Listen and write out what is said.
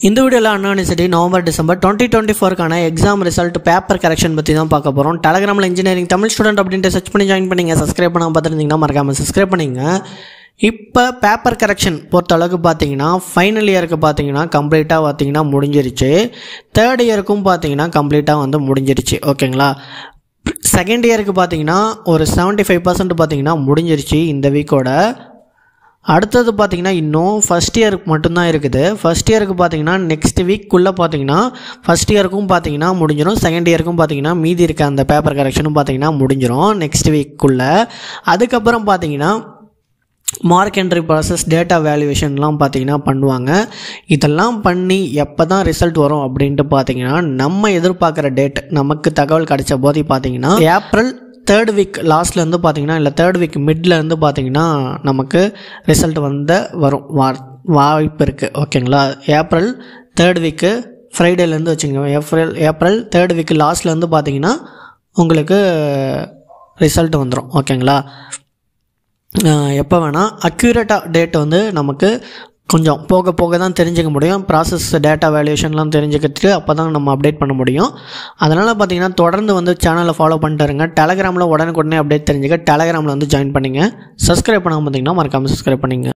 இந்த வீடியோவில் Anna university November December 2024க்கான எக்ஸாம் ரிசல்ட் பேப்பர் கரெக்ஷன் பற்றி தான் பார்க்க போகிறோம். டெலகிராமில் இன்ஜினியரிங் தமிழ் ஸ்டூடெண்ட் அப்படின்ட்டு சர்ச் பண்ணி ஜாயின் பண்ணிங்க. சப்ஸ்கிரைப் பண்ணாமல் பார்த்துருந்தீங்கன்னா மறக்காமல் சப்ஸ்கிரைப் பண்ணிங்க. இப்போ பேப்பர் கரெக்ஷன் பொறுத்த அளவுக்கு பார்த்தீங்கன்னா ஃபைனல் இயருக்கு பார்த்தீங்கன்னா கம்ப்ளீட்டாக பார்த்தீங்கன்னா முடிஞ்சிருச்சு. தேர்ட் இயருக்கும் பார்த்தீங்கன்னா கம்ப்ளீட்டாக வந்து முடிஞ்சிருச்சு. ஓகேங்களா. செகண்ட் இயருக்கு பார்த்தீங்கன்னா ஒரு 75% பார்த்தீங்கன்னா முடிஞ்சிருச்சு இந்த வீக்கோட. அடுத்தது பார்த்தீங்கன்னா இன்னும் ஃபஸ்ட் இயருக்கு மட்டும்தான் இருக்குது. ஃபஸ்ட் இயருக்கு பார்த்தீங்கன்னா நெக்ஸ்ட் வீக்குள்ளே பார்த்தீங்கன்னா ஃபஸ்ட் இயருக்கும் பார்த்தீங்கன்னா முடிஞ்சிடும். செகண்ட் இயருக்கும் பார்த்தீங்கன்னா மீதி இருக்க அந்த பேப்பர் கரெக்ஷனும் பார்த்தீங்கன்னா முடிஞ்சிடும் நெக்ஸ்ட் வீக்குள்ளே. அதுக்கப்புறம் பார்த்தீங்கன்னா மார்க் என்ட்ரி ப்ராசஸ், டேட்டா வேல்யூவேஷன்லாம் பார்த்தீங்கன்னா பண்ணுவாங்க. இதெல்லாம் பண்ணி எப்போ தான் ரிசல்ட் வரும் அப்படின்ட்டு பார்த்தீங்கன்னா நம்ம எதிர்பார்க்குற டேட் நமக்கு தகவல் கிடைச்ச போது பார்த்தீங்கன்னா ஏப்ரல் தேர்ட் வீக் லாஸ்ட்லேருந்து பார்த்தீங்கன்னா இல்லை தேர்ட் வீக் மிட்லேருந்து பார்த்தீங்கன்னா நமக்கு ரிசல்ட் வரும் வாய்ப்பு இருக்குது. ஓகேங்களா. ஏப்ரல் தேர்ட் வீக்கு ஃப்ரைடேலேருந்து வச்சுங்க. ஏப்ரல் தேர்ட் வீக்கு லாஸ்ட்லேருந்து பார்த்தீங்கன்னா உங்களுக்கு ரிசல்ட் வந்துடும். ஓகேங்களா. எப்போ வேணால் அக்யூரேட்டாக டேட் வந்து நமக்கு கொஞ்சம் போக போக தான் தெரிஞ்சுக்க முடியும். ப்ராசஸ் டேட்டா வேல்யூவேஷன்லாம் தெரிஞ்சுக்கிட்டு அப்போ தான் நம்ம அப்டேட் பண்ண முடியும். அதனால் பார்த்தீங்கன்னா தொடர்ந்து வந்து சேனலை ஃபாலோ பண்ணிட்டு இருங்க. டெலகிராமில் உடனுக்குடனே அப்டேட் தெரிஞ்சுக்க டெலகிராமில் வந்து ஜாயின் பண்ணிங்க. சப்ஸ்கிரைப் பண்ணாமல் பார்த்தீங்கன்னா மறக்காமல் சப்ஸ்கிரைப் பண்ணிங்க.